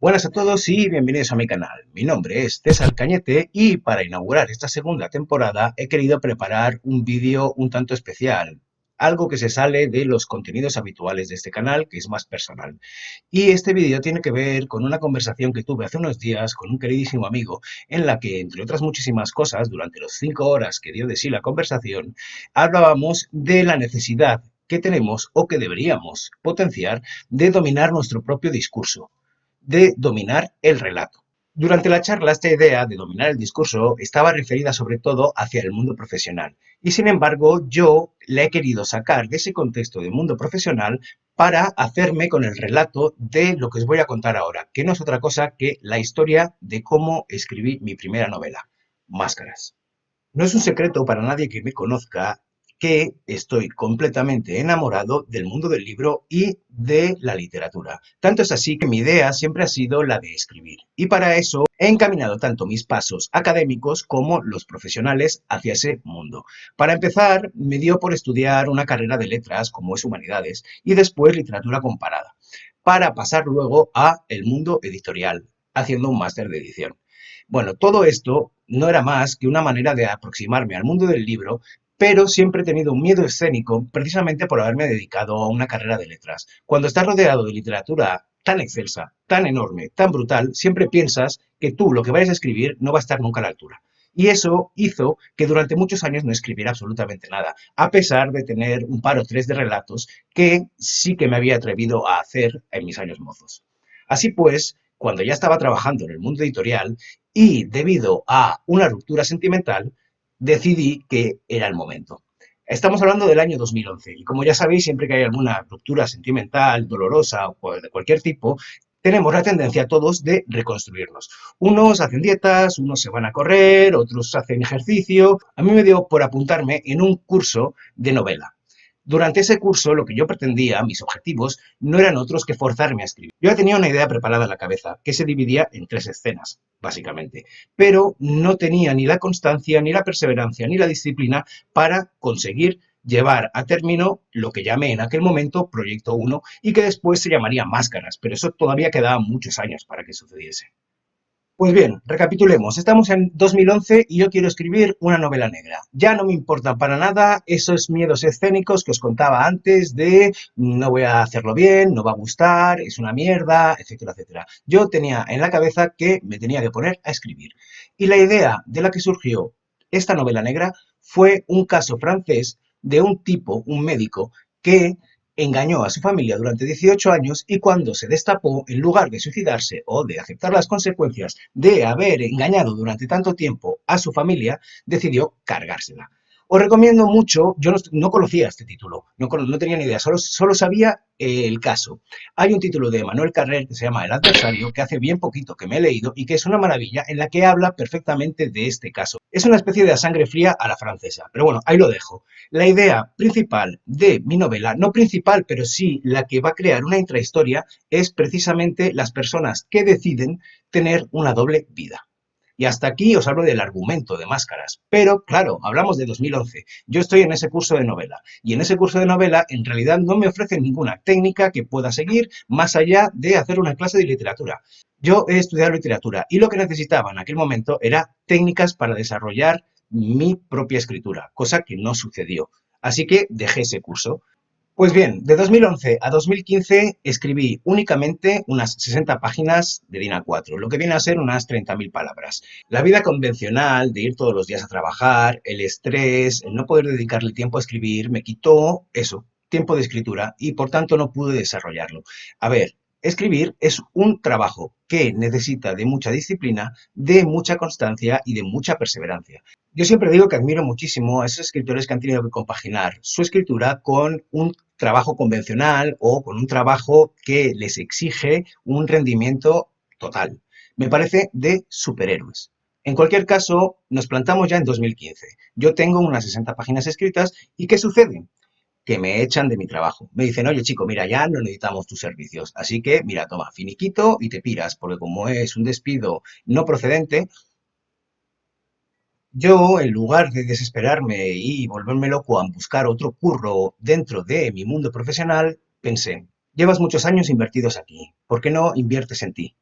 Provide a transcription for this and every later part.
Buenas a todos y bienvenidos a mi canal. Mi nombre es César Cañete y para inaugurar esta segunda temporada he querido preparar un vídeo un tanto especial, algo que se sale de los contenidos habituales de este canal, que es más personal. Y este vídeo tiene que ver con una conversación que tuve hace unos días con un queridísimo amigo, en la que, entre otras muchísimas cosas, durante las 5 horas que dio de sí la conversación, hablábamos de la necesidad que tenemos o que deberíamos potenciar de dominar nuestro propio discurso, de dominar el relato. Durante la charla, esta idea de dominar el discurso estaba referida sobre todo hacia el mundo profesional y, sin embargo, yo la he querido sacar de ese contexto de mundo profesional para hacerme con el relato de lo que os voy a contar ahora, que no es otra cosa que la historia de cómo escribí mi primera novela, Máscaras. No es un secreto para nadie que me conozca que estoy completamente enamorado del mundo del libro y de la literatura. Tanto es así que mi idea siempre ha sido la de escribir. Y para eso he encaminado tanto mis pasos académicos como los profesionales hacia ese mundo. Para empezar, me dio por estudiar una carrera de letras, como es humanidades, y después literatura comparada, para pasar luego a el mundo editorial, haciendo un máster de edición. Bueno, todo esto no era más que una manera de aproximarme al mundo del libro, pero siempre he tenido un miedo escénico precisamente por haberme dedicado a una carrera de letras. Cuando estás rodeado de literatura tan excelsa, tan enorme, tan brutal, siempre piensas que tú lo que vayas a escribir no va a estar nunca a la altura. Y eso hizo que durante muchos años no escribiera absolutamente nada, a pesar de tener un par o tres de relatos que sí que me había atrevido a hacer en mis años mozos. Así pues, cuando ya estaba trabajando en el mundo editorial, y debido a una ruptura sentimental, decidí que era el momento. Estamos hablando del año 2011 y como ya sabéis, siempre que hay alguna ruptura sentimental, dolorosa o de cualquier tipo, tenemos la tendencia todos de reconstruirnos. Unos hacen dietas, unos se van a correr, otros hacen ejercicio. A mí me dio por apuntarme en un curso de novela. Durante ese curso, lo que yo pretendía, mis objetivos, no eran otros que forzarme a escribir. Yo ya tenía una idea preparada en la cabeza, que se dividía en 3 escenas, básicamente, pero no tenía ni la constancia, ni la perseverancia, ni la disciplina para conseguir llevar a término lo que llamé en aquel momento Proyecto 1 y que después se llamaría Máscaras, pero eso todavía quedaban muchos años para que sucediese. Pues bien, recapitulemos. Estamos en 2011 y yo quiero escribir una novela negra. Ya no me importan para nada esos miedos escénicos que os contaba antes de no voy a hacerlo bien, no va a gustar, es una mierda, etcétera, etcétera. Yo tenía en la cabeza que me tenía que poner a escribir. Y la idea de la que surgió esta novela negra fue un caso francés de un tipo, un médico, que engañó a su familia durante 18 años y cuando se destapó, en lugar de suicidarse o de aceptar las consecuencias de haber engañado durante tanto tiempo a su familia, decidió cargársela. Os recomiendo mucho, yo no conocía este título, no tenía ni idea, solo sabía el caso. Hay un título de Manuel Carrer que se llama El adversario, que hace bien poquito que me he leído y que es una maravilla en la que habla perfectamente de este caso. Es una especie de a sangre fría a la francesa, pero bueno, ahí lo dejo. La idea principal de mi novela, no principal, pero sí la que va a crear una intrahistoria, es precisamente las personas que deciden tener una doble vida. Y hasta aquí os hablo del argumento de Máscaras. Pero, claro, hablamos de 2011. Yo estoy en ese curso de novela. Y en ese curso de novela, en realidad, no me ofrecen ninguna técnica que pueda seguir más allá de hacer una clase de literatura. Yo he estudiado literatura y lo que necesitaba en aquel momento era técnicas para desarrollar mi propia escritura, cosa que no sucedió. Así que dejé ese curso. Pues bien, de 2011 a 2015 escribí únicamente unas 60 páginas de DIN A4, lo que viene a ser unas 30.000 palabras. La vida convencional de ir todos los días a trabajar, el estrés, el no poder dedicarle tiempo a escribir, me quitó eso, tiempo de escritura, y por tanto no pude desarrollarlo. A ver, escribir es un trabajo que necesita de mucha disciplina, de mucha constancia y de mucha perseverancia. Yo siempre digo que admiro muchísimo a esos escritores que han tenido que compaginar su escritura con un trabajo convencional o con un trabajo que les exige un rendimiento total. Me parece de superhéroes. En cualquier caso, nos plantamos ya en 2015. Yo tengo unas 60 páginas escritas y ¿qué sucede? Que me echan de mi trabajo. Me dicen, oye chico, mira, ya no necesitamos tus servicios. Así que, mira, toma, finiquito y te piras, porque como es un despido no procedente, yo, en lugar de desesperarme y volverme loco a buscar otro curro dentro de mi mundo profesional, pensé, llevas muchos años invertidos aquí, ¿por qué no inviertes en ti?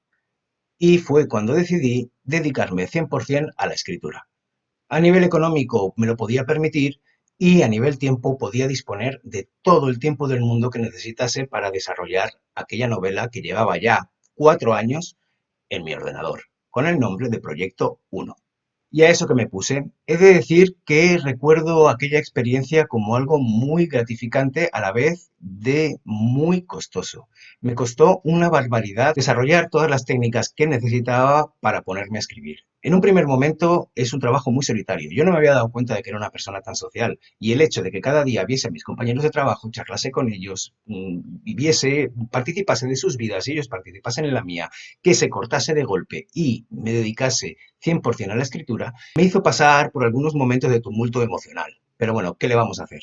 y fue cuando decidí dedicarme 100% a la escritura. A nivel económico me lo podía permitir y a nivel tiempo podía disponer de todo el tiempo del mundo que necesitase para desarrollar aquella novela que llevaba ya 4 años en mi ordenador, con el nombre de Proyecto 1. Y a eso que me puse, he de decir que recuerdo aquella experiencia como algo muy gratificante a la vez de muy costoso. Me costó una barbaridad desarrollar todas las técnicas que necesitaba para ponerme a escribir. En un primer momento es un trabajo muy solitario. Yo no me había dado cuenta de que era una persona tan social y el hecho de que cada día viese a mis compañeros de trabajo, charlase con ellos, viese, participase de sus vidas y ellos participasen en la mía, que se cortase de golpe y me dedicase 100% a la escritura, me hizo pasar por algunos momentos de tumulto emocional. Pero bueno, ¿qué le vamos a hacer?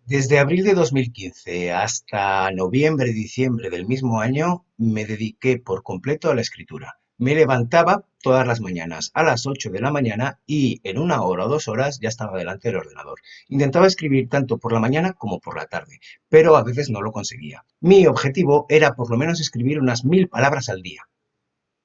Desde abril de 2015 hasta noviembre, diciembre del mismo año, me dediqué por completo a la escritura. Me levantaba todas las mañanas a las 8 de la mañana y en 1 hora o 2 horas ya estaba delante del ordenador. Intentaba escribir tanto por la mañana como por la tarde, pero a veces no lo conseguía. Mi objetivo era por lo menos escribir unas 1000 palabras al día.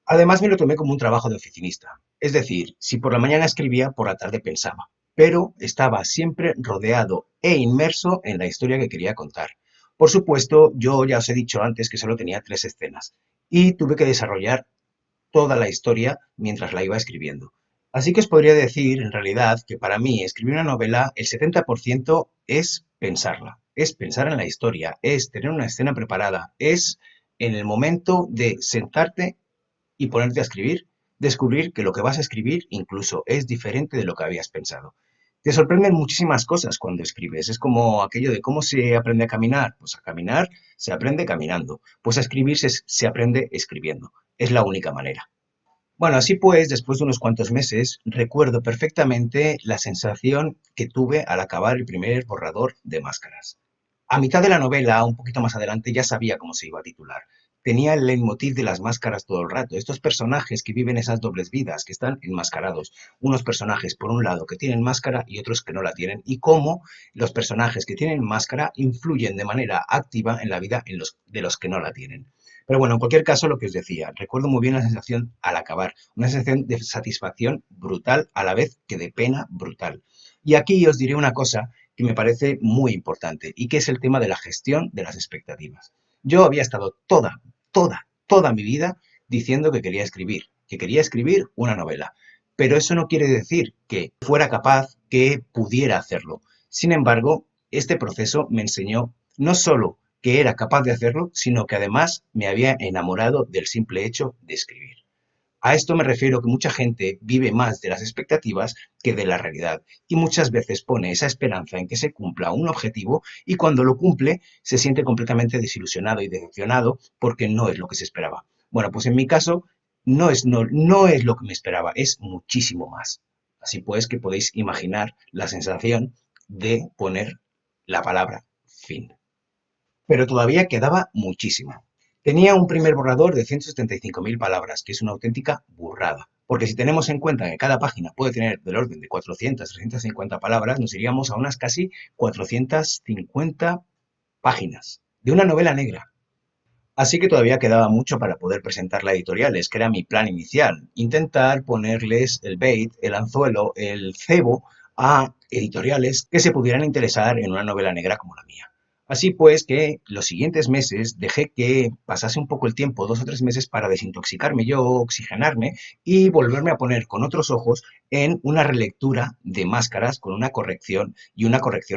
Además me lo tomé como un trabajo de oficinista. Es decir, si por la mañana escribía, por la tarde pensaba. Pero estaba siempre rodeado e inmerso en la historia que quería contar. Por supuesto, yo ya os he dicho antes que solo tenía 3 escenas y tuve que desarrollar toda la historia mientras la iba escribiendo. Así que os podría decir, en realidad, que para mí escribir una novela, el 70% es pensarla, es pensar en la historia, es tener una escena preparada, es en el momento de sentarte y ponerte a escribir, descubrir que lo que vas a escribir incluso es diferente de lo que habías pensado. Te sorprenden muchísimas cosas cuando escribes. Es como aquello de cómo se aprende a caminar. Pues a caminar se aprende caminando. Pues a escribir se aprende escribiendo. Es la única manera. Bueno, así pues, después de unos cuantos meses, recuerdo perfectamente la sensación que tuve al acabar el primer borrador de Máscaras. A mitad de la novela, un poquito más adelante, ya sabía cómo se iba a titular. Tenía el leitmotiv de las máscaras todo el rato. Estos personajes que viven esas dobles vidas, que están enmascarados. Unos personajes, por un lado, que tienen máscara y otros que no la tienen. Y cómo los personajes que tienen máscara influyen de manera activa en la vida de los que no la tienen. Pero bueno, en cualquier caso, lo que os decía, recuerdo muy bien la sensación al acabar, una sensación de satisfacción brutal a la vez que de pena brutal. Y aquí os diré una cosa que me parece muy importante y que es el tema de la gestión de las expectativas. Yo había estado toda mi vida diciendo que quería escribir una novela, pero eso no quiere decir que fuera capaz, que pudiera hacerlo. Sin embargo, este proceso me enseñó no solo que era capaz de hacerlo, sino que además me había enamorado del simple hecho de escribir. A esto me refiero que mucha gente vive más de las expectativas que de la realidad y muchas veces pone esa esperanza en que se cumpla un objetivo y cuando lo cumple se siente completamente desilusionado y decepcionado porque no es lo que se esperaba. Bueno, pues en mi caso no es lo que me esperaba, es muchísimo más. Así pues que podéis imaginar la sensación de poner la palabra fin. Pero todavía quedaba muchísimo. Tenía un primer borrador de 175.000 palabras, que es una auténtica burrada. Porque si tenemos en cuenta que cada página puede tener del orden de 400, 350 palabras, nos iríamos a unas casi 450 páginas de una novela negra. Así que todavía quedaba mucho para poder presentarla a editoriales, que era mi plan inicial. Intentar ponerles el bait, el anzuelo, el cebo a editoriales que se pudieran interesar en una novela negra como la mía. Así pues que los siguientes meses dejé que pasase un poco el tiempo, 2 o 3 meses, para desintoxicarme yo, oxigenarme y volverme a poner con otros ojos en una relectura de Máscaras con una corrección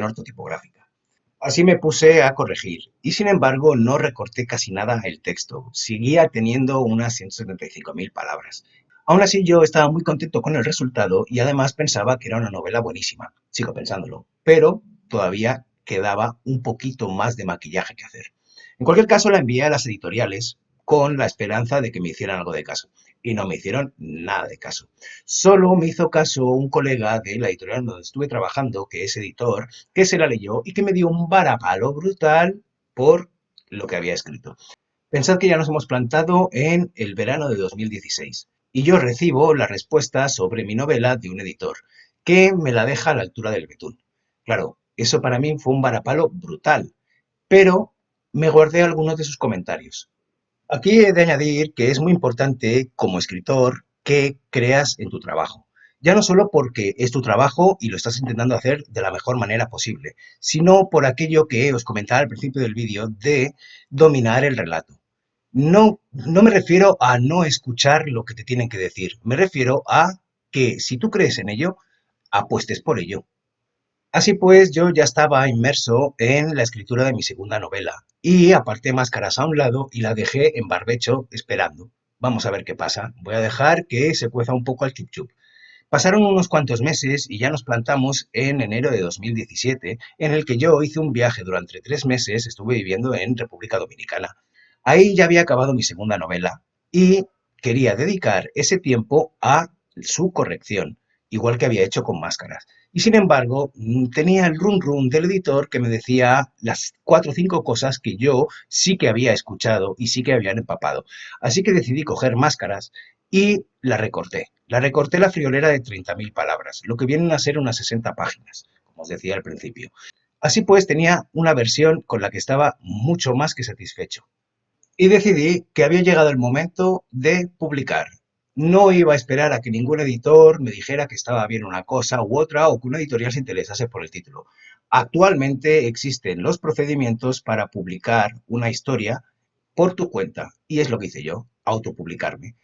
ortotipográfica. Así me puse a corregir y sin embargo no recorté casi nada el texto. Seguía teniendo unas 175.000 palabras. Aún así yo estaba muy contento con el resultado y además pensaba que era una novela buenísima. Sigo pensándolo, pero todavía quedaba un poquito más de maquillaje que hacer. En cualquier caso la envié a las editoriales con la esperanza de que me hicieran algo de caso. Y no me hicieron nada de caso. Solo me hizo caso un colega de la editorial donde estuve trabajando, que es editor, que se la leyó y que me dio un varapalo brutal por lo que había escrito. Pensad que ya nos hemos plantado en el verano de 2016 y yo recibo la respuesta sobre mi novela de un editor que me la deja a la altura del betún. Claro, eso para mí fue un varapalo brutal, pero me guardé algunos de sus comentarios. Aquí he de añadir que es muy importante como escritor que creas en tu trabajo. Ya no solo porque es tu trabajo y lo estás intentando hacer de la mejor manera posible, sino por aquello que os comentaba al principio del vídeo de dominar el relato. No me refiero a no escuchar lo que te tienen que decir, me refiero a que si tú crees en ello, apuestes por ello. Así pues, yo ya estaba inmerso en la escritura de mi segunda novela y aparté Máscaras a un lado y la dejé en barbecho esperando. Vamos a ver qué pasa. Voy a dejar que se cueza un poco al chup chup. Pasaron unos cuantos meses y ya nos plantamos en enero de 2017, en el que yo hice un viaje durante 3 meses, estuve viviendo en República Dominicana. Ahí ya había acabado mi segunda novela y quería dedicar ese tiempo a su corrección, igual que había hecho con Máscaras. Y sin embargo, tenía el run run del editor que me decía las 4 o 5 cosas que yo sí que había escuchado y sí que habían empapado. Así que decidí coger Máscaras y la recorté. La recorté la friolera de 30.000 palabras, lo que vienen a ser unas 60 páginas, como os decía al principio. Así pues, tenía una versión con la que estaba mucho más que satisfecho. Y decidí que había llegado el momento de publicar. No iba a esperar a que ningún editor me dijera que estaba bien una cosa u otra o que una editorial se interesase por el título. Actualmente existen los procedimientos para publicar una historia por tu cuenta y es lo que hice yo, autopublicarme.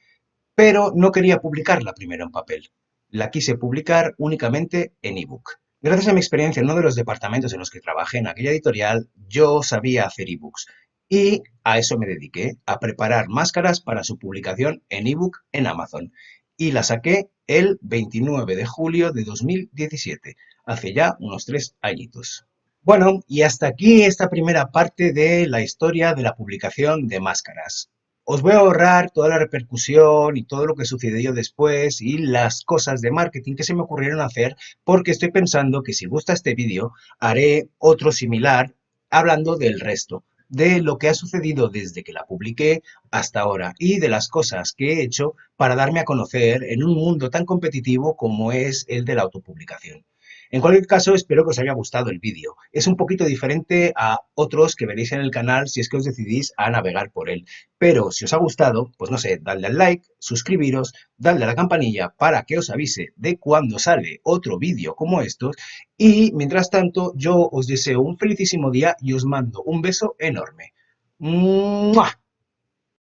Pero no quería publicarla primero en papel. La quise publicar únicamente en ebook. Gracias a mi experiencia en uno de los departamentos en los que trabajé en aquella editorial, yo sabía hacer ebooks y a eso me dediqué, a preparar máscaras para su publicación en ebook en Amazon. Y la saqué el 29 de julio de 2017, hace ya unos 3 añitos. Bueno, y hasta aquí esta primera parte de la historia de la publicación de Máscaras. Os voy a ahorrar toda la repercusión y todo lo que sucedió después y las cosas de marketing que se me ocurrieron hacer porque estoy pensando que si gusta este vídeo haré otro similar hablando del resto, de lo que ha sucedido desde que la publiqué hasta ahora y de las cosas que he hecho para darme a conocer en un mundo tan competitivo como es el de la autopublicación. En cualquier caso, espero que os haya gustado el vídeo. Es un poquito diferente a otros que veréis en el canal si es que os decidís a navegar por él. Pero si os ha gustado, pues no sé, dadle al like, suscribiros, dadle a la campanilla para que os avise de cuando sale otro vídeo como estos. Y mientras tanto, yo os deseo un felicísimo día y os mando un beso enorme. ¡Mua!